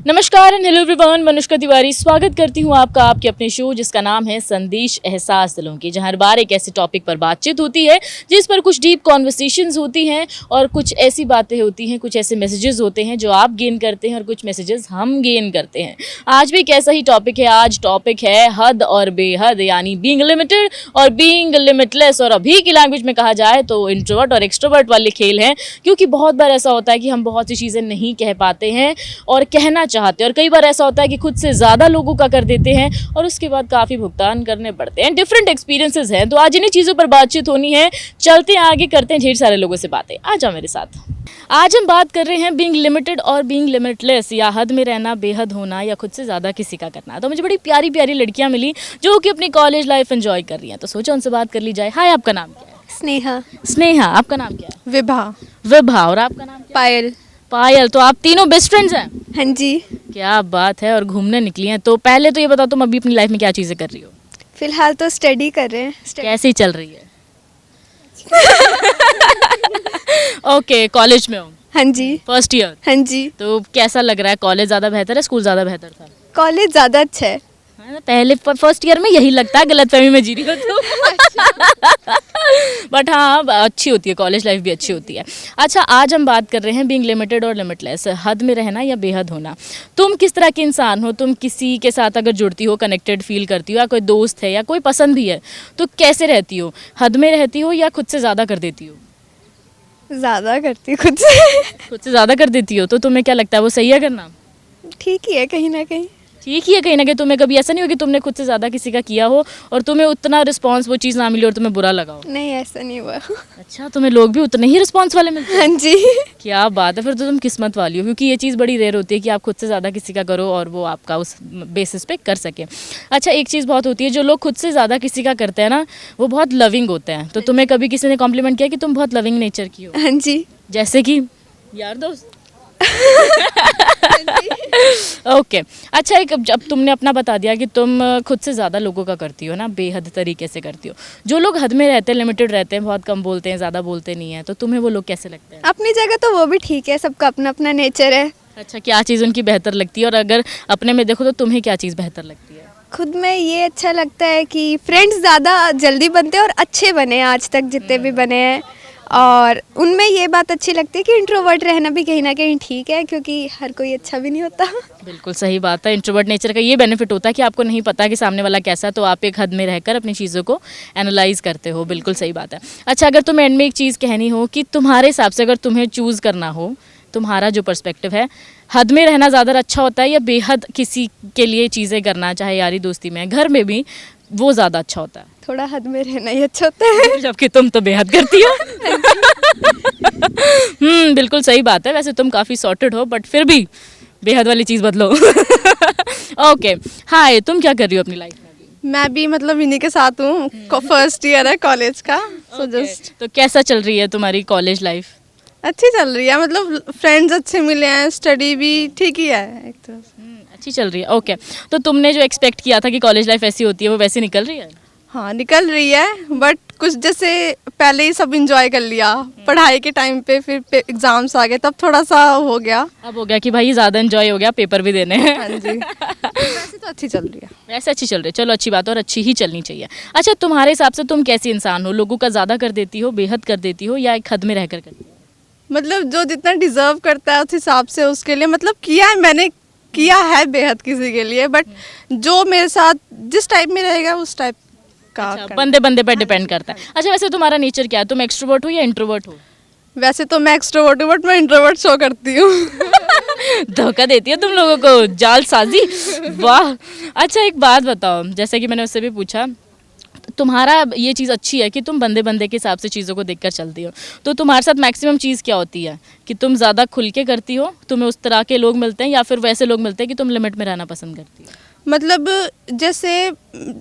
नमस्कार and hello everyone, Manushka Tiwari स्वागत करती हूँ आपका आपके अपने शो जिसका नाम है संदेश एहसास दिलों की, जहाँ हर बार एक ऐसे टॉपिक पर बातचीत होती है जिस पर कुछ डीप कॉन्वर्सेशंस होती हैं और कुछ ऐसी बातें होती हैं, कुछ ऐसे मैसेजेस होते हैं जो आप गेन करते हैं और कुछ मैसेजेस हम गेन करते हैं। आज भी एक ऐसा ही टॉपिक है। आज टॉपिक है हद और बेहद, यानी बीइंग लिमिटेड और बीइंग लिमिटलेस, और अभी की लैंग्वेज में कहा जाए तो इंट्रोवर्ट और एक्सट्रोवर्ट वाले खेल हैं। क्योंकि बहुत बार ऐसा होता है कि हम बहुत सी चीज़ें नहीं कह पाते हैं और कहना चाहते हैं, और कई बार ऐसा होता है कि खुद से ज़्यादा लोगों का कर देते हैं और उसके बाद काफ़ी भुगतान करने पड़ते हैं। डिफरेंट एक्सपीरियंसेस हैं, तो आज इन्हीं चीज़ों पर बातचीत होनी है। चलते हैं आगे, करते हैं ढेर सारे लोगों से बातें। आ जाओ मेरे साथ। आज हम बात कर रहे हैं बीइंग लिमिटेड और बीइंग लिमिटलेस, या हद में रहना, बेहद होना, या खुद से ज़्यादा किसी का करना। तो मुझे बड़ी प्यारी प्यारी लड़कियाँ मिली जो कि अपनी कॉलेज लाइफ एंजॉय कर रही हैं, तो सोचा उनसे बात कर ली जाए। हाय, आपका नाम क्या है? स्नेहा। स्नेहा। आपका नाम क्या है? विभा। विभा। और आपका नाम क्या है? पायल। पायल। तो आप तीनों बेस्ट फ्रेंड्स हैं? हाँ जी। क्या बात है। और घूमने निकली हैं, तो पहले तो ये बताओ तुम अभी अपनी लाइफ में क्या चीज़ें कर रही हो? फिलहाल तो स्टडी कर रहे हैं। कैसी चल रही है? ओके, कॉलेज में हो? हाँ जी। First year? हाँ जी। तो कैसा लग रहा है? कॉलेज ज़्यादा बेहतर है, स्कूल ज़्यादा बेहतर था? कॉलेज ज़्यादा अच्छा है। पहले फर्स्ट ईयर में यही लगता है, गलतफहमी में जी रही हो तो। बट हाँ, अच्छी होती है कॉलेज लाइफ भी, अच्छी होती है। अच्छा, आज हम बात कर रहे हैं बीइंग लिमिटेड और लिमिटलेस, हद में रहना या बेहद होना। तुम किस तरह के इंसान हो? तुम किसी के साथ अगर जुड़ती हो, कनेक्टेड फील करती हो, या कोई दोस्त है या कोई पसंद भी है, तो कैसे रहती हो? हद में रहती हो या खुद से ज़्यादा कर देती हो? ज़्यादा करती खुद से। खुद से ज़्यादा कर देती हो, तो तुम्हें क्या लगता है वो सही है करना? ठीक ही है कहीं ना कहीं। ठीक ही है कहीं ना कहीं। तुम्हें कभी ऐसा नहीं हो कि तुमने खुद से ज़्यादा किसी का किया हो और तुम्हें उतना रिस्पांस वो चीज़ ना मिली और तुम्हें बुरा लगा हो? नहीं, ऐसा नहीं हुआ। अच्छा, तुम्हें लोग भी उतने ही रिस्पांस वाले मिलते हैं? हाँ जी। क्या बात है, फिर तो तुम किस्मत वाली हो, क्योंकि ये चीज़ बड़ी रेयर होती है कि आप खुद से ज़्यादा किसी का करो और वो आपका उस बेसिस पे कर सके। अच्छा, एक चीज़ बहुत होती है, जो लोग खुद से ज़्यादा किसी का करते हैं ना, वो बहुत लविंग होते हैं। तो तुम्हें कभी किसी ने कॉम्प्लीमेंट किया कि तुम बहुत लविंग नेचर की हो? हाँ जी। जैसे कि यार दोस्त? ओके। अच्छा, एक जब तुमने अपना बता दिया कि तुम खुद से ज़्यादा लोगों का करती हो ना, बेहद तरीके से करती हो। जो लोग हद में रहते हैं, लिमिटेड रहते हैं, बहुत कम बोलते हैं, ज़्यादा बोलते नहीं हैं, तो तुम्हें वो लोग कैसे लगते हैं? अपनी जगह तो वो भी ठीक है, सबका अपना अपना नेचर है। अच्छा, क्या चीज़ उनकी बेहतर लगती है? और अगर अपने में देखो तो तुम्हें क्या चीज़ बेहतर लगती है? खुद में ये अच्छा लगता है कि फ्रेंड्स ज़्यादा जल्दी बनते हैं और अच्छे बने, आज तक जितने भी बने हैं। और उनमें ये बात अच्छी लगती है कि इंट्रोवर्ट रहना भी कहीं ना कहीं ठीक है, क्योंकि हर कोई अच्छा भी नहीं होता। बिल्कुल सही बात है। इंट्रोवर्ट नेचर का ये बेनिफिट होता है कि आपको नहीं पता कि सामने वाला कैसा है, तो आप एक हद में रहकर अपनी चीज़ों को एनालाइज करते हो। बिल्कुल सही बात है। अच्छा, अगर तुम्हें एंड में एक चीज़ कहनी हो कि तुम्हारे हिसाब से अगर तुम्हें चूज़ करना हो, तुम्हारा जो पर्सपेक्टिव है, हद में रहना ज़्यादा अच्छा होता है या बेहद किसी के लिए चीज़ें करना, चाहे यारी दोस्ती में, घर में भी, वो ज़्यादा अच्छा होता है? थोड़ा हद में रहना ही अच्छा होता है। जबकि तुम तो बेहद करती हो। बिल्कुल सही बात है। वैसे तुम काफ़ी सॉर्टेड हो, बट फिर भी बेहद वाली चीज़ बदलो। ओके। हाय, तुम क्या कर रही हो अपनी लाइफ में? मैं भी मतलब इन्हीं के साथ हूँ। फर्स्ट ईयर है कॉलेज का, सो जस्ट। तो कैसा चल रही है तुम्हारी कॉलेज लाइफ? अच्छी चल रही है, मतलब फ्रेंड्स अच्छे मिले हैं, स्टडी भी ठीक ही है एक तरह से। अच्छी चल रही है। ओके। तो तुमने जो एक्सपेक्ट किया था कि कॉलेज लाइफ ऐसी होती है, वो वैसी निकल रही है? हाँ, निकल रही है, बट कुछ जैसे पहले ही सब इंजॉय कर लिया पढ़ाई के टाइम पे, फिर एग्जाम्स आ गए, तब थोड़ा सा हो गया। अब हो गया कि भाई ज़्यादा एंजॉय हो गया, पेपर भी देने हैं। हाँ जी। वैसे तो अच्छी चल रही है। वैसे अच्छी चल रही है, चलो अच्छी बात है, और अच्छी ही चलनी चाहिए। अच्छा, तुम्हारे हिसाब से तुम कैसी इंसान हो? लोगों का ज़्यादा कर देती हो, बेहद कर देती हो, या एक हद में रहकर करती हो? मतलब जो जितना डिजर्व करता है उस हिसाब से उसके लिए मतलब किया है, मैंने किया है बेहद किसी के लिए, बट जो मेरे साथ जिस टाइप में रहेगा उस टाइप का अच्छा, बंदे बंदे पर डिपेंड करता है। अच्छा, वैसे तुम्हारा नेचर क्या है? तुम एक्सट्रोवर्ट हो या इंट्रोवर्ट हो? वैसे तो मैं एक्सट्रोवर्ट हूँ, बट मैं इंट्रोवर्ट शो करती हूँ। धोखा देती है तुम लोगों को, जालसाजी। वाह। अच्छा, एक बात बताओ, जैसे कि मैंने उससे भी पूछा, तुम्हारा ये चीज़ अच्छी है कि तुम बंदे बंदे के हिसाब से चीज़ों को देखकर चलती हो, तो तुम्हारे साथ मैक्सिमम चीज़ क्या होती है कि तुम ज़्यादा खुल के करती हो, तुम्हें उस तरह के लोग मिलते हैं, या फिर वैसे लोग मिलते हैं कि तुम लिमिट में रहना पसंद करती हो? मतलब जैसे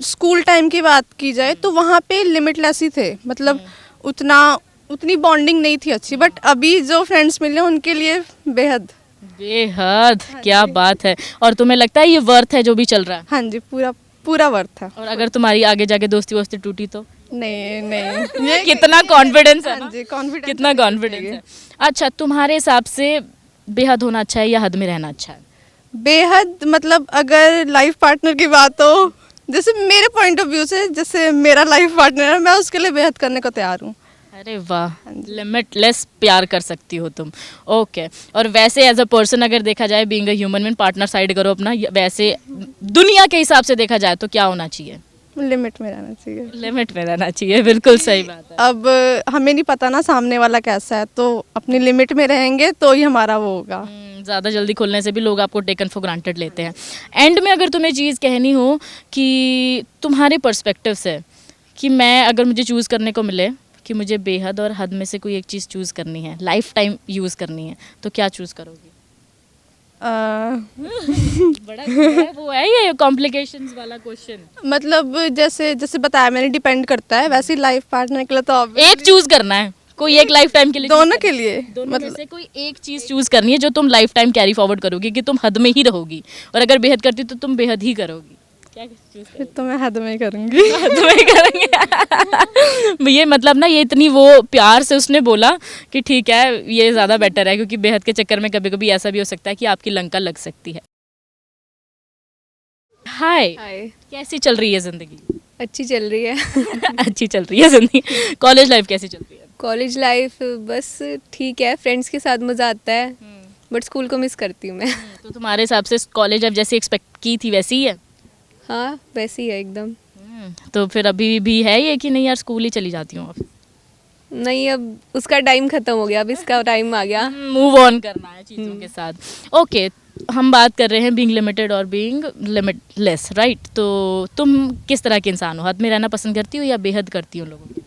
स्कूल टाइम की बात की जाए तो वहाँ पे लिमिटलेस ही थे, मतलब उतनी बॉन्डिंग नहीं थी अच्छी, बट अभी जो फ्रेंड्स मिले उनके लिए बेहद बेहद। क्या बात है। और तुम्हें लगता है ये वर्थ है जो भी चल रहा है? हाँ जी, पूरा पूरा वर्थ है। और अगर तुम्हारी आगे जाके दोस्ती वोस्ती टूटी तो? नहीं नहीं, ये कितना कॉन्फिडेंस है ना? हाँ जी, कॉन्फिडेंस कितना कॉन्फिडेंस है। अच्छा, तुम्हारे हिसाब से बेहद होना अच्छा है या हद में रहना अच्छा है? बेहद मतलब अगर लाइफ पार्टनर की बात हो, जैसे मेरे पॉइंट ऑफ व्यू से, जैसे मेरा लाइफ पार्टनर है, मैं उसके लिए बेहद करने को तैयार हूँ। अरे वाह, लिमिटलेस प्यार कर सकती हो तुम। ओके, और वैसे एज अ पर्सन अगर देखा जाए, being a human being, partner side करो अपना, वैसे दुनिया के हिसाब से देखा जाए तो क्या होना चाहिए? लिमिट में रहना चाहिए। लिमिट में रहना चाहिए, बिल्कुल सही बात है। अब हमें नहीं पता ना सामने वाला कैसा है, तो अपनी लिमिट में रहेंगे तो ही हमारा वो होगा। ज़्यादा जल्दी खुलने से भी लोग आपको टेकन फॉर ग्रांटेड लेते हैं। एंड में अगर तुम्हें चीज़ कहनी हो कि तुम्हारे पर्सपेक्टिव से, कि मैं अगर मुझे चूज़ करने को मिले कि मुझे बेहद और हद में से कोई एक चीज़ चूज़ करनी है, लाइफ टाइम यूज़ करनी है, तो क्या चूज़ करोगी? बड़ा वो है ये कॉम्प्लिकेशंस वाला क्वेश्चन। मतलब जैसे जैसे बताया मैंने, डिपेंड करता है। वैसे लाइफ पार्टनर के लिए तो एक चूज़ करना है, कोई एक लाइफ टाइम के लिए, दोनों के लिए, दोनों में से कोई एक चीज़ चूज़ करनी है जो तुम लाइफ टाइम कैरी फॉरवर्ड करोगी, कि तुम हद में ही रहोगी, और अगर बेहद करती तो तुम बेहद ही करोगी। क्या चूज़ फिर तो मैं हद में ही करूँगी। तुम्हें करेंगे ये मतलब ना, ये इतनी वो प्यार से उसने बोला कि ठीक है ये ज़्यादा बेटर है, क्योंकि बेहद के चक्कर में कभी कभी ऐसा भी हो सकता है कि आपकी लंका लग सकती है। हाय, हाय, कैसी चल रही है ज़िंदगी? अच्छी चल रही है। अच्छी चल रही है ज़िंदगी। कॉलेज लाइफ कैसी चल रही है? कॉलेज लाइफ बस ठीक है, फ्रेंड्स के साथ मज़ा आता है, बट स्कूल को मिस करती हूँ मैं। तो तुम्हारे हिसाब से कॉलेज लाइफ जैसी एक्सपेक्ट की थी वैसी ही है? हाँ, वैसी है एकदम। तो फिर अभी भी है ये कि नहीं यार स्कूल ही चली जाती हूँ अब? नहीं, अब उसका टाइम ख़त्म हो गया, अब इसका टाइम आ गया। मूव ऑन करना है चीज़ों के साथ। ओके, हम बात कर रहे हैं बीइंग लिमिटेड और बीइंग लिमिटलेस, राइट? तो तुम किस तरह के इंसान हो? हद में रहना पसंद करती हो या बेहद करती हो लोगों के लिए?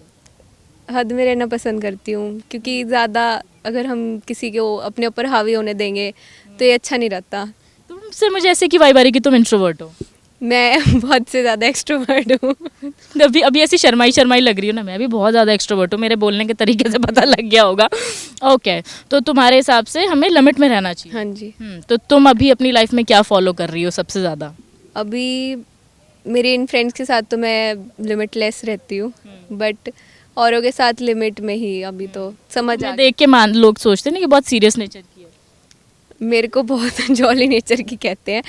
हद में रहना पसंद करती हूँ, क्योंकि ज़्यादा अगर हम किसी को अपने ऊपर हावी होने देंगे तो ये अच्छा नहीं रहता। तुमसे मुझे ऐसे की वाइब आ रही कि तुम इंट्रोवर्ट हो। मैं बहुत से ज़्यादा एक्सट्रोवर्ट हूँ। अभी ऐसी शर्माई लग रही हो ना, मैं भी बहुत ज़्यादा एक्सट्रोवर्ट हूँ, मेरे बोलने के तरीके से पता लग गया होगा। ओके, तो तुम्हारे हिसाब से हमें लिमिट में रहना चाहिए। हाँ जी। तो तुम अभी अपनी लाइफ में क्या फॉलो कर रही हो सबसे ज़्यादा? अभी मेरे इन फ्रेंड्स के साथ तो मैं लिमिटलेस रहती हूँ, बट औरों के साथ लिमिट में ही। अभी तो समझ आ देख के मान लोग सोचते हैं ना कि बहुत सीरियस नेचर की है। मेरे को बहुत जॉली नेचर की कहते हैं,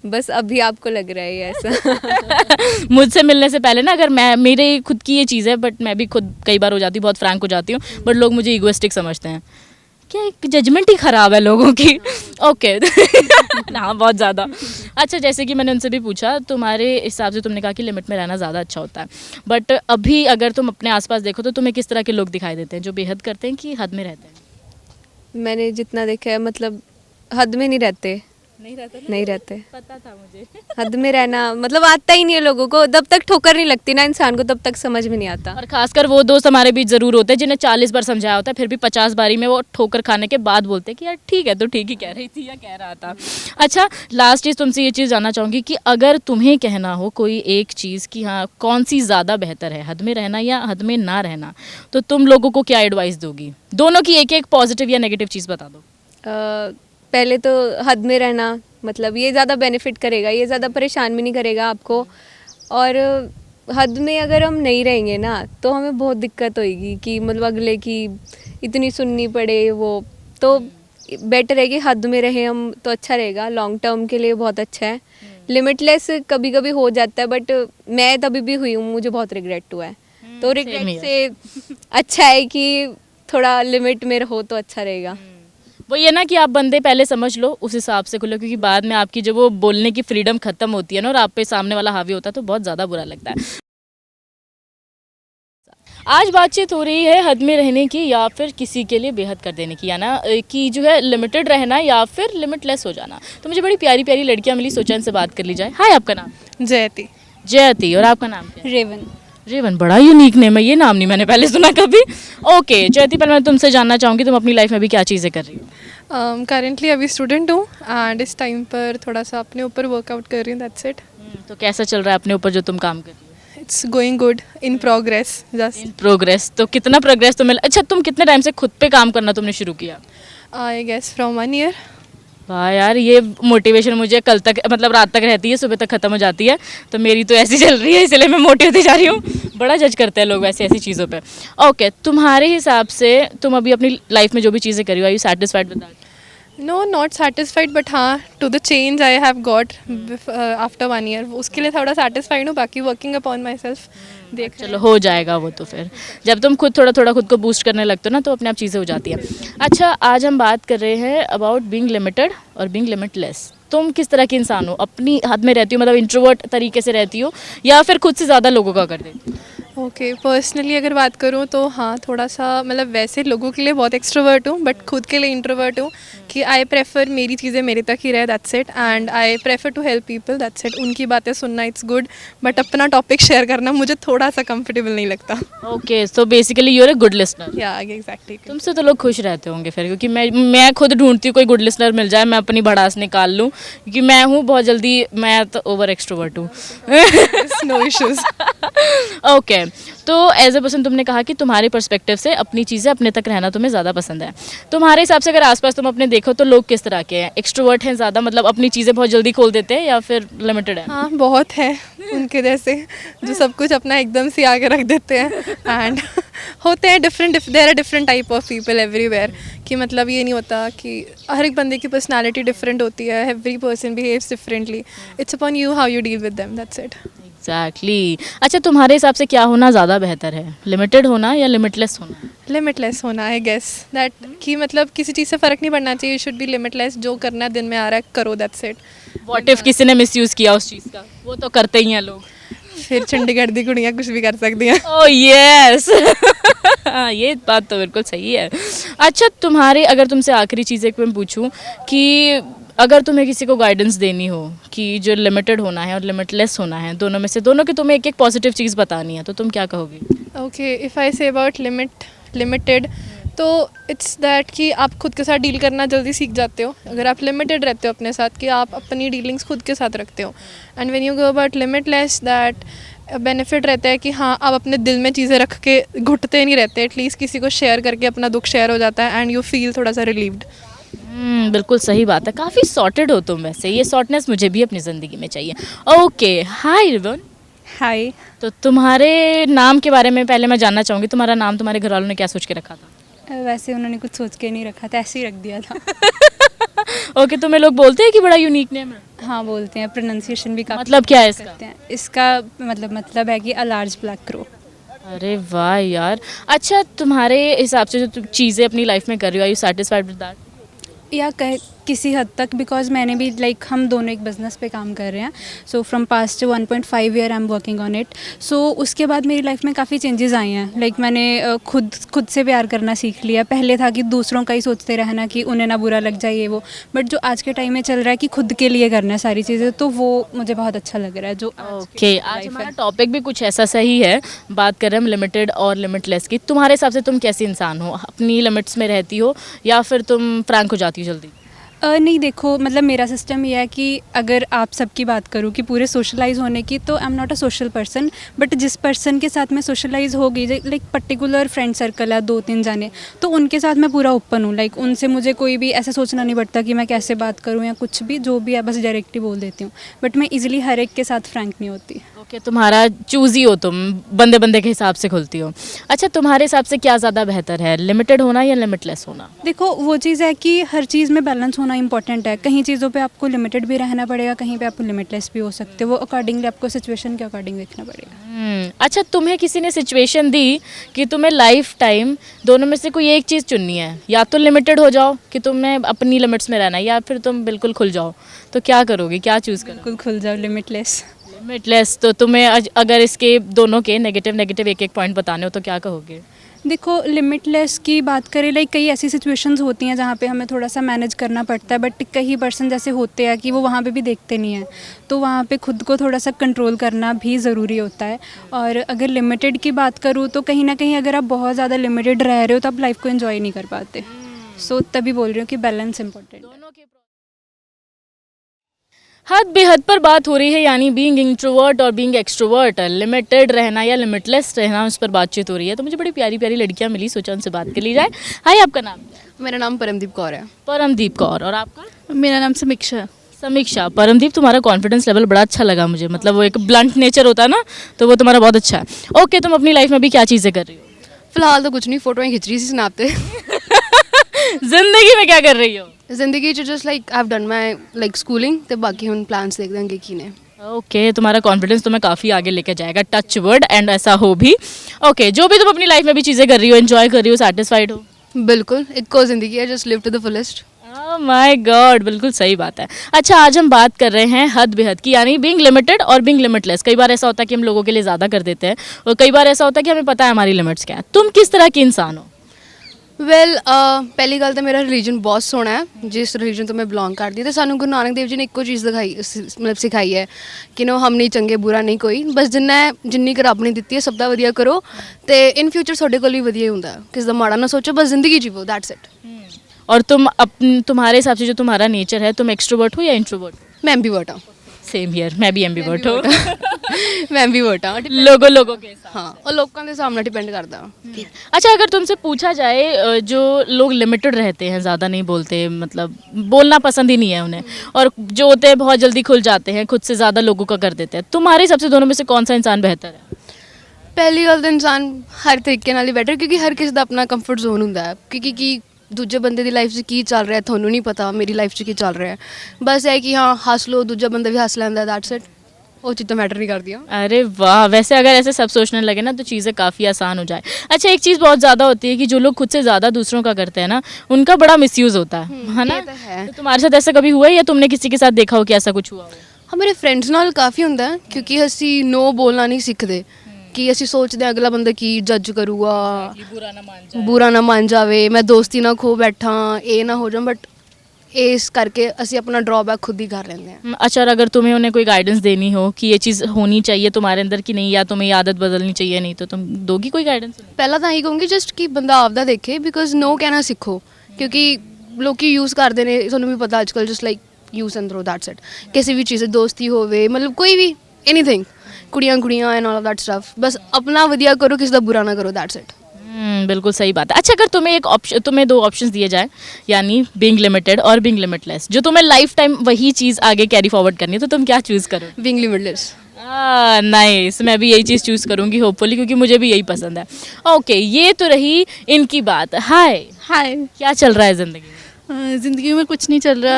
बस अभी आपको लग रहा है ये ऐसा। मुझसे मिलने से पहले ना, अगर मैं, मेरे खुद की ये चीज़ है, बट मैं भी खुद कई बार हो जाती हूँ, बहुत फ्रैंक हो जाती हूँ, बट लोग मुझे इगोइस्टिक समझते हैं। क्या एक जजमेंट ही ख़राब है लोगों की। ओके। हाँ, बहुत ज़्यादा। अच्छा, जैसे कि मैंने उनसे भी पूछा, तुम्हारे हिसाब से तुमने कहा कि लिमिट में रहना ज़्यादा अच्छा होता है, बट अभी अगर तुम अपने आसपास देखो तो तुम्हें किस तरह के लोग दिखाई देते हैं, जो बेहद करते हैं कि हद में रहते हैं? मैंने जितना देखा है, मतलब हद में नहीं रहते। नहीं रहते। पता था मुझे। हद में रहना मतलब आता ही नहीं है लोगों को, जब तक ठोकर नहीं लगती ना इंसान को तब तक समझ में नहीं आता। और खासकर वो दोस्त हमारे बीच ज़रूर होते हैं जिन्हें 40 बार समझाया होता है, फिर भी 50 बारी में वो ठोकर खाने के बाद बोलते हैं कि यार ठीक है, तो ठीक ही कह रही थी या कह रहा था। अच्छा, लास्ट चीज़ तुमसे ये चीज़ जानना चाहूँगी कि अगर तुम्हें कहना हो कोई एक चीज़ कि हाँ कौन सी ज़्यादा बेहतर है, हद में रहना या हद में ना रहना, तो तुम लोगों को क्या एडवाइस दोगी? दोनों की एक एक पॉजिटिव या नेगेटिव चीज़ बता दो। पहले तो हद में रहना, मतलब ये ज़्यादा बेनिफिट करेगा, ये ज़्यादा परेशान भी नहीं करेगा आपको। और हद में अगर हम नहीं रहेंगे ना तो हमें बहुत दिक्कत होएगी कि मतलब अगले की इतनी सुननी पड़े, वो तो बेटर है कि हद में रहे हम तो अच्छा रहेगा, लॉन्ग टर्म के लिए बहुत अच्छा है। लिमिटलेस कभी कभी हो जाता है, बट मैं तभी भी हुई हूँ, मुझे बहुत रिग्रेट हुआ है, तो रिग्रेट से अच्छा है कि थोड़ा लिमिट में रहो तो अच्छा रहेगा। वो ये ना कि आप बंदे पहले समझ लो, उस हिसाब से खुलो, क्योंकि बाद में आपकी जब वो बोलने की फ्रीडम खत्म होती है ना और आप पे सामने वाला हावी होता है तो बहुत ज़्यादा बुरा लगता है। आज बातचीत हो रही है हद में रहने की या फिर किसी के लिए बेहद कर देने की, या ना कि जो है लिमिटेड रहना या फिर लिमिटलेस हो जाना। तो मुझे बड़ी प्यारी प्यारी लड़कियां मिली, सोचा इनसे बात कर ली जाए। हाय, आपका नाम? जयती। जयती। और आपका नाम क्या है? रेवन। रेवन, बड़ा यूनिक नेम है, ये नाम नहीं मैंने पहले सुना कभी। ओके जयती, पहले मैं तुमसे जानना चाहूँगी तुम अपनी लाइफ में भी क्या चीज़ें कर रही हो? करेंटली अभी स्टूडेंट हूँ एंड इस टाइम पर थोड़ा सा अपने ऊपर वर्कआउट कर रही हूँ, दैट्स इट। तो कैसा चल रहा है अपने ऊपर जो तुम काम कर रही हो? It's going good, in progress, just in progress. तो कितना प्रोग्रेस तुम्हें, अच्छा तुम कितने टाइम से खुद पे काम करना तुमने शुरू किया? I guess from 1 year. वाह यार, ये मोटिवेशन मुझे कल तक, मतलब रात तक रहती है, सुबह तक ख़त्म हो जाती है, तो मेरी तो ऐसी चल रही है, इसलिए मैं मोटी होती जा रही हूँ। बड़ा जज करते हैं लोग वैसे ऐसी चीज़ों पे। ओके, तुम्हारे हिसाब से तुम अभी अपनी लाइफ में जो भी चीज़ें करी हो, are you satisfied with that? No not satisfied but हाँ to the change I have got after 1 year उसके लिए थोड़ा सेटिस्फाइड हूँ बाकी वर्किंग अपॉन माई सेल्फ देख चलो हो जाएगा वो तो फिर जब तुम खुद थोड़ा थोड़ा खुद को बूस्ट करने लगते हो ना तो अपने आप चीज़ें हो जाती हैं। अच्छा आज हम बात कर रहे हैं अबाउट बीइंग लिमिटेड और बीइंग लिमिटलेस। तुम किस तरह के इंसान हो, अपनी हद में रहती हो मतलब इंट्रोवर्ट तरीके से रहती हो या फिर खुद से ज़्यादा लोगों का कर देती हो? ओके पर्सनली अगर बात करूँ तो हाँ थोड़ा सा मतलब वैसे लोगों के लिए बहुत एक्सट्रोवर्ट हूँ बट खुद के लिए इंट्रोवर्ट हूँ कि आई प्रेफर मेरी चीज़ें मेरे तक ही रहे that's it and I prefer to help people that's it. उनकी बातें सुनना इट्स गुड बट अपना टॉपिक शेयर करना मुझे थोड़ा सा कंफर्टेबल नहीं लगता। Okay so basically you are a good listener. Yeah exactly तुमसे तो लोग खुश रहते होंगे फिर क्योंकि मैं खुद ढूंढती हूँ कोई गुड लिसनर मिल जाए मैं अपनी भड़ास निकाल लूँ क्योंकि मैं हूँ बहुत जल्दी मैं तो ओवर एक्सट्रोवर्ट हूँ। No issues. ओके तो एज ए पर्सन तुमने कहा कि तुम्हारे पर्सपेक्टिव से अपनी चीज़ें अपने तक रहना तुम्हें ज़्यादा पसंद है। तुम्हारे हिसाब से अगर आसपास तुम अपने देखो तो लोग किस तरह के हैं, एक्सट्रोवर्ट हैं ज़्यादा मतलब अपनी चीज़ें बहुत जल्दी खोल देते हैं या फिर लिमिटेड है? हाँ बहुत है उनके जैसे जो सब कुछ अपना एकदम से आगे रख देते हैं एंड होते हैं different there are different type of people everywhere कि मतलब ये नहीं होता कि हर एक बंदे की पर्सनालिटी डिफरेंट होती है every person behaves differently it's upon you how you deal with them that's it. Exactly. अच्छा तुम्हारे हिसाब से क्या होना ज़्यादा बेहतर है, लिमिटेड होना या लिमिटलेस होना? लिमिटलेस होना आई गेस दैट कि मतलब किसी चीज़ से फ़र्क नहीं पड़ना चाहिए यू शुड बी लिमिटलेस जो करना है दिन में आ रहा है करो दैट्स इट। व्हाट इफ किसी ने मिसयूज़ किया उस चीज़ का, वो तो करते ही हैं लोग। फिर चंडीगढ़ दी कुड़ियाँ कुछ भी कर सकती हैं। ओह यस ये बात तो बिल्कुल सही है। अच्छा तुम्हारे अगर तुमसे आखिरी चीज़ एक मैं पूछूं कि अगर तुम्हें किसी को गाइडेंस देनी हो कि जो लिमिटेड होना है और लिमिटलेस होना है दोनों में से दोनों की तुम्हें एक एक पॉजिटिव चीज़ बतानी है तो तुम क्या कहोगी? Okay if I say about limited तो इट्स दैट कि आप खुद के साथ डील करना जल्दी सीख जाते हो अगर आप लिमिटेड रहते हो अपने साथ कि आप अपनी डीलिंग्स खुद के साथ रखते हो and when you go about limitless that benefit रहता है कि हाँ आप अपने दिल में चीज़ें रख के घुटते नहीं रहते एटलीस्ट किसी को शेयर करके अपना दुख शेयर हो जाता है एंड यू फील थोड़ा सा रिलीव्ड। बिल्कुल सही बात है, काफ़ी सॉर्टेड हो तुम वैसे, ये सॉर्टनेस मुझे भी अपनी ज़िंदगी में चाहिए। Okay hi Rivan. हाय। तो तुम्हारे नाम के बारे में पहले मैं जानना चाहूँगी, तुम्हारा नाम तुम्हारे घर वालों ने क्या सोच के रखा था? वैसे उन्होंने कुछ सोच के नहीं रखा था, ऐसे ही रख दिया था। ओके तुम्हें लोग बोलते हैं कि बड़ा यूनिक नेम है? हाँ बोलते हैं, प्रोनाउंसिएशन भी काफी मतलब क्या है इसका? करते हैं। इसका मतलब है कि अ लार्ज ब्लैक क्रो। अरे वाह यार। अच्छा तुम्हारे हिसाब से जो तुम चीज़ें अपनी लाइफ में कर रही हो, are you satisfied with that? या किसी हद तक बिकॉज मैंने भी लाइक हम दोनों एक बिज़नेस पे काम कर रहे हैं so from past 1.5 year I am working on it. So उसके बाद मेरी लाइफ में काफ़ी चेंजेस आई हैं लाइक मैंने खुद से प्यार करना सीख लिया। पहले था कि दूसरों का ही सोचते रहना कि उन्हें ना बुरा लग जाए ये वो, बट जो आज के टाइम में चल रहा है कि खुद के लिए करना है सारी चीज़ें तो वो मुझे बहुत अच्छा लग रहा है। जो ओके आज हमारा टॉपिक भी कुछ ऐसा सही है, बात कर रहे हैं हम लिमिटेड और लिमिटलेस की। तुम्हारे हिसाब से तुम कैसे इंसान हो, अपनी लिमिट्स में रहती हो या फिर तुम फ्रैंक हो जाती हो जल्दी? नहीं देखो मतलब मेरा सिस्टम ये है कि अगर आप सबकी बात करूँ कि पूरे सोशलाइज होने की तो I am not a social person, but जिस पर्सन के साथ मैं सोशलाइज हो गई लाइक पर्टिकुलर फ्रेंड सर्कल है 2-3 जाने तो उनके साथ मैं पूरा ओपन हूँ। लाइक उनसे मुझे कोई भी ऐसा सोचना नहीं पड़ता कि मैं कैसे बात करूँ या कुछ भी, जो भी है बस डायरेक्टली बोल देती हूँ, बट मैं ईजिली हर एक के साथ फ्रैंक नहीं होती। ओके तुम्हारा चूज़ी हो, तुम बंदे बंदे के हिसाब से खुलती हो। अच्छा तुम्हारे हिसाब से क्या ज़्यादा बेहतर है, लिमिटेड होना या लिमिटलेस होना? देखो वो चीज़ है कि हर चीज़ में बैलेंस होना इंपॉर्टेंट है। कहीं चीज़ों पे आपको लिमिटेड भी रहना पड़ेगा, कहीं पे आपको लिमिटलेस भी हो सकते हो, वो अकॉर्डिंगली आपको सिचुएशन के अकॉर्डिंग देखना पड़ेगा। अच्छा तुम्हें किसी ने सिचुएशन दी कि तुम्हें लाइफ टाइम दोनों में से कोई एक चीज़ चुननी है, या तो लिमिटेड हो जाओ कि तुम्हें अपनी लिमिट्स में रहना है या फिर तुम बिल्कुल खुल जाओ, तो क्या करोगी, क्या चूज़ करोगी? बिल्कुल खुल जाओ, लिमिटलेस। लिमिटलेस। तो तुम्हें अगर इसके दोनों के नेगेटिव एक पॉइंट बताने हो तो क्या कहोगे? देखो लिमिटलेस की बात करें लाइक कई ऐसी सिचुएशंस होती हैं जहाँ पे हमें थोड़ा सा मैनेज करना पड़ता है, बट कई पर्सन जैसे होते हैं कि वो वहाँ पे भी देखते नहीं हैं, तो वहाँ पे खुद को थोड़ा सा कंट्रोल करना भी ज़रूरी होता है। और अगर लिमिटेड की बात करूँ तो कहीं ना कहीं अगर आप बहुत ज़्यादा लिमिटेड रह रहे हो तो आप लाइफ को एंजॉय नहीं कर पाते। सो तभी बोल रही हूँ कि बैलेंस इंपॉर्टेंट है। हद बेहद पर बात हो रही है, यानी बीइंग इंट्रोवर्ट और बीइंग एक्सट्रोवर्ट, लिमिटेड रहना या लिमिटलेस रहना, उस पर बातचीत हो रही है। तो मुझे बड़ी प्यारी प्यारी लड़कियां मिली, सोचा उनसे बात कर ली जाए। हाय आपका नाम? मेरा नाम परमदीप कौर है। परमदीप कौर। और आपका? मेरा नाम समीक्षा। समीक्षा। परमदीप तुम्हारा कॉन्फिडेंस लेवल बड़ा अच्छा लगा मुझे, मतलब वो एक ब्लंट नेचर होता है ना, तो वो तुम्हारा बहुत अच्छा है। ओके तुम अपनी लाइफ में भी क्या चीज़ें कर रही हो? फिलहाल तो कुछ नहीं, फोटोएं खिंच रही थी स्नैप पे। जिंदगी में क्या कर रही हो? ਜ਼ਿੰਦਗੀ 'ਚ just like I have done my like schooling ਤੇ ਬਾਕੀ ਹੁਣ ਪਲਾन्स ਦੇਖਦੇ ਹਾਂ ਅੱਗੇ ਕੀ ਨੇ। ओके तुम्हारा कॉन्फिडेंस तुम्हें काफ़ी आगे लेके जाएगा, टच वर्ड, एंड ऐसा हो भी। ओके जो भी तुम अपनी लाइफ में भी चीज़ें कर रही हो, एंजॉय कर रही हो, सेटिस्फाइड हो? ਬਿਲकुल ਇੱਕੋ ਜ਼ਿੰਦਗੀ है, just live to the fullest. My god, बिल्कुल सही बात है। अच्छा आज हम बात कर रहे हैं हद बेहद की, यानी बीइंग लिमिटेड और बीइंग लिमिटलेस। कई बार ऐसा होता है कि हम लोगों के लिए ज़्यादा कर देते हैं और कई बार ऐसा होता है कि हमें पता है हमारी लिमिट्स क्या है। तुम किस तरह की इंसान हो? ਵੈਲ ਪਹਿਲੀ ਗੱਲ ਤਾਂ ਮੇਰਾ ਰਿਲੀਜਨ ਬਹੁਤ ਸੋਹਣਾ ਹੈ, ਜਿਸ ਰਿਲੀਜਨ ਤੋਂ ਮੈਂ ਬਿਲੋਂਗ ਕਰਦੀ ਹਾਂ, ਤੇ ਸਾਨੂੰ ਗੁਰੂ ਨਾਨਕ ਦੇਵ ਜੀ ਨੇ ਇੱਕੋ ਚੀਜ਼ ਮਤਲਬ ਸਿਖਾਈ ਹੈ ਕਿ ਨੋ ਹਮ ਨਹੀਂ ਚੰਗੇ ਬੁਰਾ ਨਹੀਂ ਕੋਈ, ਬਸ ਜਿੰਨੀ ਕੁ ਰੱਬ ਨੇ ਦਿੱਤੀ ਹੈ ਸਭ ਦਾ ਵਧੀਆ ਕਰੋ ਤੇ ਇਨ ਫਿਊਚਰ ਤੁਹਾਡੇ ਕੋਲ ਵੀ ਵਧੀਆ ਹੀ ਹੁੰਦਾ, ਕਿਸੇ ਦਾ ਮਾੜਾ ਨਾ ਸੋਚੋ, ਬਸ ਜ਼ਿੰਦਗੀ ਜੀਵੋ, दैट्स इट। और तुम्हारे हिसाब से जो तुम्हारा नेचर है, तुम एक्सट्रोवर्ट हो या इंट्रोवर्ट हो? ਮੈਂ ਐम्बीवर्ट ਹਾਂ। सेम हियर, मैं भी एम्बीवर्ट हूँ। ਮੈਂ ਐम्बीवर्ट ਹਾਂ। लोगों के साथ। ਹਾਂ ਉਹ ਲੋਕਾਂ ਦੇ ਸਾਹਮਣੇ ਡਿਪੈਂਡ ਕਰਦਾ। अच्छा अगर तुमसे पूछा जाए जो लोग लिमिटेड रहते हैं, ज़्यादा नहीं बोलते, मतलब बोलना पसंद ही नहीं है उन्हें, और जो होते हैं बहुत जल्दी खुल जाते हैं, खुद से ज़्यादा लोगों का कर देते हैं, तुम्हारे हिसाब से दोनों में से कौन सा इंसान बेहतर है? ਪਹਿਲੀ ਗੱਲ ਤਾਂ ਇਨਸਾਨ ਹਰ ਤਰੀਕੇ ਨਾਲ ਹੀ ਬੈਟਰ, ਕਿਉਂਕਿ ਹਰ ਕਿਸੇ ਦਾ ਆਪਣਾ ਕੰਫਰਟ ਜ਼ੋਨ ਹੁੰਦਾ ਹੈ, ਕਿਉਂਕਿ ਕੀ ਦੂਜੇ ਬੰਦੇ ਦੀ ਲਾਈਫ 'ਚ ਕੀ ਚੱਲ ਰਿਹਾ ਤੁਹਾਨੂੰ ਨਹੀਂ ਪਤਾ, ਮੇਰੀ ਲਾਈਫ 'ਚ ਕੀ ਚੱਲ ਰਿਹਾ ਹੈ, ਬਸ ਇਹ ਕਿ ਹਾਂ ਹੱਸ ਲਓ, ਦੂਜਾ ਬੰਦਾ ਵੀ ਹੱਸ ਲੈਂਦਾ, दैट्स इट। वो चीज़ तो मैटर नहीं करती। अरे वाह, वैसे अगर ऐसे सब सोचने लगे ना तो चीज़ें काफ़ी आसान हो जाए। अच्छा एक चीज़ बहुत ज़्यादा होती है कि जो लोग खुद से ज़्यादा दूसरों का करते हैं ना, उनका बड़ा मिसयूज़ होता है ना? ये तो है। तो तुम्हारे साथ ऐसा कभी हुआ है या तुमने किसी के साथ देखा हो कि ऐसा कुछ हुआ हो? हमारे फ्रेंड्स ਨਾਲ ਕਾਫੀ ਹੁੰਦਾ ਹੈ, ਕਿਉਂਕਿ ਅਸੀਂ ਨੋ ਬੋਲਣਾ ਨਹੀਂ ਸਿੱਖਦੇ, ਕਿ ਅਸੀਂ ਸੋਚਦੇ ਹਾਂ ਅਗਲਾ ਬੰਦਾ ਕੀ ਜੱਜ ਕਰੂਗਾ, ਬੁਰਾ ਨਾ ਮੰਨ ਜਾਵੇ, ਮੈਂ ਦੋਸਤੀ ਨਾ ਖੋ ਬੈਠਾ, ਇਹ ਨਾ ਹੋ ਜਾ, ਬਟ ਇਸ ਕਰਕੇ ਅਸੀਂ ਆਪਣਾ ਡਰਾਬੈਕ खुद ही कर लेते हैं। अच्छा और अगर तुम्हें उन्हें कोई गाइडेंस देनी हो कि ये चीज़ होनी चाहिए तुम्हारे अंदर कि नहीं, या तुम्हें ये आदत बदलनी चाहिए, नहीं तो तुम दोगी कोई गाइडेंस? ਪਹਿਲਾਂ ਤਾਂ ਇਹੀ ਕਹੂੰਗੀ ਜਸਟ ਕਿ ਬੰਦਾ ਆਪਦਾ ਦੇਖੇ, ਬਿਕੋਜ਼ ਨੋ ਕਹਿਣਾ ਸਿੱਖੋ, ਕਿਉਂਕਿ ਲੋਕੀ ਯੂਜ਼ ਕਰਦੇ ਨੇ, ਤੁਹਾਨੂੰ ਵੀ ਪਤਾ ਅੱਜ ਕੱਲ੍ਹ just like use and throw, that's it. ਕਿਸੇ ਵੀ ਚੀਜ਼ ਦੋਸਤੀ ਹੋਵੇ, ਮਤਲਬ ਕੋਈ ਵੀ ਐਨੀਥਿੰਗ, ਕੁੜੀਆਂ and all of that stuff, बस अपना ਵਧੀਆ ਕਰੋ, ਕਿਸੇ ਦਾ ਬੁਰਾ ਨਾ ਕਰੋ, दैट्स इट। बिल्कुल सही बात है। अच्छा अगर तुम्हें दो ऑप्शंस दिए जाए, यानी बीइंग लिमिटेड और बीइंग लिमिटलेस, जो तुम्हें लाइफ टाइम वही चीज़ आगे कैरी फॉरवर्ड करनी है, तो तुम क्या चूज़ करो? Being limitless. नाइस, मैं भी यही चीज़ चूज़ करूँगी होपफुली, क्योंकि मुझे भी यही पसंद है। ओके ये तो रही इनकी बात। हाय, हाय। क्या चल रहा है ज़िंदगी में? ज़िंदगी में कुछ नहीं चल रहा,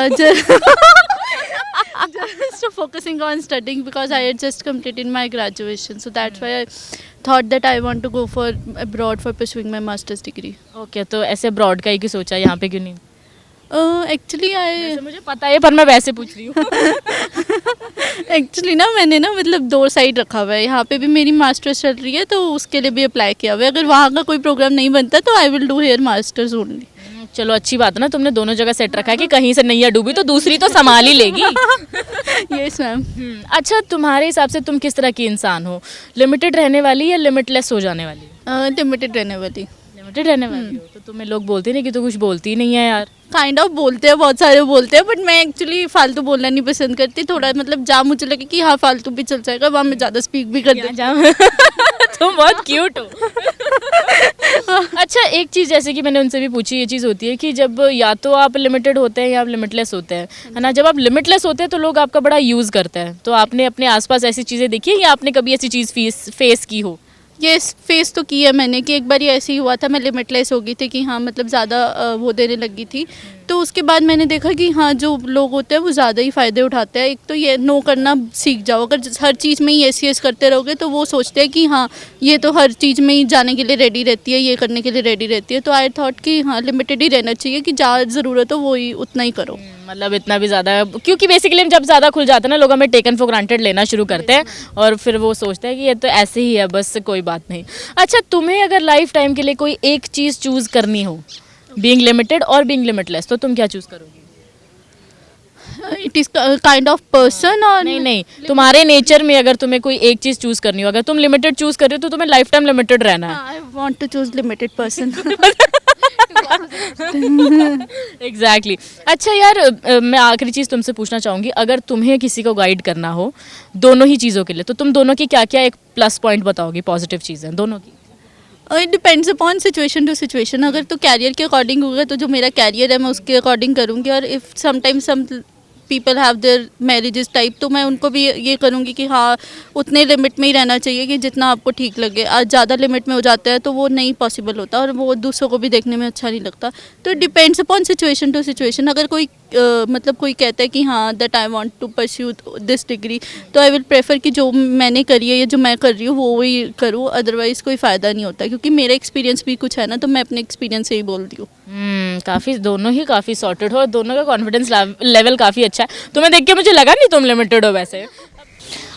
just focusing on studying because I had just completed my graduation, so that's why I thought that I want to go for abroad for pursuing my master's degree. Okay तो ऐसे अब्रॉड का ही क्यों सोचा, यहाँ पे क्यों नहीं? Actually वैसे मुझे पता है पर मैं वैसे पूछ रही हूँ। एक्चुअली ना मैंने ना मतलब दो साइड रखा हुआ है, यहाँ पे भी मेरी मास्टर्स चल रही है तो उसके लिए भी अप्लाई किया हुआ है, अगर वहाँ का कोई प्रोग्राम नहीं बनता तो I will do here masters only. चलो अच्छी बात है ना, तुमने दोनों जगह सेट रखा है कि कहीं से नैया डूबी तो दूसरी तो संभाल ही लेगी। Yes ma'am. अच्छा तुम्हारे हिसाब से तुम किस तरह की इंसान हो, लिमिटेड रहने वाली या लिमिटलेस हो जाने वाली? लिमिटेड रहने वाली। लिमिटेड रहने वाली हो तो तुम्हें लोग बोलते नहीं कि तू कुछ बोलती ही नहीं है यार? काइंड ऑफ बोलते हैं, बहुत सारे बोलते हैं, बट मैं एक्चुअली फालतू बोलना नहीं पसंद करती, थोड़ा मतलब जहाँ मुझे लगे कि हाँ फालतू भी चल जाएगा वहाँ मैं ज़्यादा स्पीक भी कर देती हूँ। तुम बहुत क्यूट हो। अच्छा एक चीज़ जैसे कि मैंने उनसे भी पूछी, ये चीज़ होती है कि जब या तो आप लिमिटेड होते हैं या आप लिमिटलेस होते हैं, है ना? जब आप लिमिटलेस होते हैं तो लोग आपका बड़ा यूज़ करते हैं, तो आपने अपने आसपास ऐसी चीज़ें देखी है या आपने कभी ऐसी चीज़ फेस की हो? ये फेस तो किया मैंने कि एक बार ये ऐसे ही हुआ था, मैं लिमिटलेस हो गई थी कि हाँ मतलब ज़्यादा वो देने लगी थी, तो उसके बाद मैंने देखा कि हाँ जो लोग होते हैं वो ज़्यादा ही फ़ायदे उठाते हैं। एक तो ये नो करना सीख जाओ, अगर हर चीज़ में ही यस करते रहोगे तो वो सोचते हैं कि हाँ ये तो हर चीज़ में ही जाने के लिए रेडी रहती है, ये करने के लिए रेडी रहती है, तो आई थॉट कि हाँ लिमिटेड ही रहना चाहिए, कि जहाँ ज़रूरत हो वो ही उतना ही करो। मतलब इतना भी ज़्यादा, क्योंकि बेसिकली जब ज़्यादा खुल जाता है ना लोग हमें टेकन फॉर ग्रांटेड लेना शुरू करते हैं और फिर वो सोचते हैं कि ये तो ऐसे ही है, बस कोई बात नहीं। अच्छा तुम्हें अगर लाइफ टाइम के लिए कोई एक चीज़ चूज़ करनी हो, बीइंग लिमिटेड और बीइंग लिमिटलेस, तो तुम क्या चूज़ करोगी? It is kind of person और नहीं तुम्हारे नेचर में अगर तुम्हें कोई एक चीज़ चूज़ करनी हो, अगर तुम लिमिटेड चूज़ कर रहे हो तो तुम्हें लाइफ टाइम लिमिटेड रहना है। I want to choose limited person. Exactly अच्छा यार मैं आखिरी चीज़ तुमसे पूछना चाहूँगी, अगर तुम्हें किसी को गाइड करना हो दोनों ही चीज़ों के लिए, तो तुम दोनों की क्या क्या एक प्लस पॉइंट बताओगी, पॉजिटिव चीज़ें दोनों की? It depends upon situation to situation, अगर तो कैरियर के अकॉर्डिंग होगा तो जो मेरा कैरियर है मैं उसके अकॉर्डिंग करूँगी, और if sometimes people have their marriages type, तो मैं उनको भी ये करूँगी कि हाँ उतने लिमिट में ही रहना चाहिए कि जितना आपको ठीक लगे। आज ज़्यादा लिमिट में हो जाता है तो वो नहीं पॉसिबल होता और वो दूसरों को भी देखने में अच्छा नहीं लगता। तो depends upon situation to situation. अगर कोई मतलब कोई कहता है कि हाँ that I want to pursue this degree, तो आई विल प्रेफर कि जो मैंने करी है या जो मैं कर रही हूँ वो ही करूँ, अदरवाइज़ कोई फ़ायदा नहीं होता। क्योंकि मेरा एक्सपीरियंस भी कुछ है ना, तो मैं अपने एक्सपीरियंस से ही बोल रही हूँ। काफ़ी दोनों ही काफ़ी सॉर्टेड हो और दोनों का कॉन्फिडेंस लेवल काफ़ी अच्छा है। तुम्हें देख के मुझे लगा नहीं तुम लिमिटेड हो। वैसे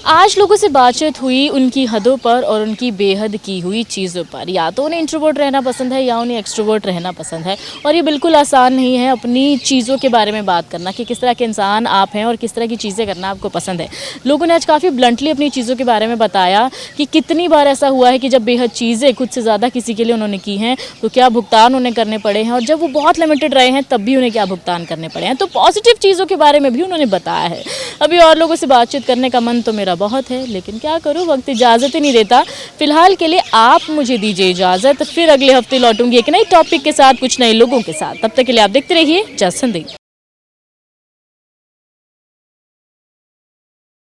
आज लोगों से बातचीत हुई उनकी हदों पर और उनकी बेहद की हुई चीज़ों पर। या तो उन्हें इंट्रोवर्ट रहना पसंद है या उन्हें एक्सट्रोवर्ट रहना पसंद है, और ये बिल्कुल आसान नहीं है अपनी चीज़ों के बारे में बात करना कि किस तरह के इंसान आप हैं और किस तरह की चीज़ें करना आपको पसंद है। लोगों ने आज काफ़ी ब्लंटली अपनी चीज़ों के बारे में बताया कि कितनी बार ऐसा हुआ है कि जब बेहद चीज़ें खुद से ज़्यादा किसी के लिए उन्होंने की हैं तो क्या भुगतान उन्हें करने पड़े हैं, और जब वो बहुत लिमिटेड रहे हैं तब भी उन्हें क्या भुगतान करने पड़े हैं। तो पॉजिटिव चीज़ों के बारे में भी उन्होंने बताया है। अभी और लोगों से बातचीत करने का मन तो मेरा बहुत है, लेकिन क्या करूं, वक्त इजाज़त ही नहीं देता। फिलहाल के लिए आप मुझे दीजिए इजाज़त, फिर अगले हफ्ते लौटूंगी एक नई टॉपिक के साथ, कुछ नए लोगों के साथ। तब तक के लिए आप देखते रहिए जस्ट संदीप।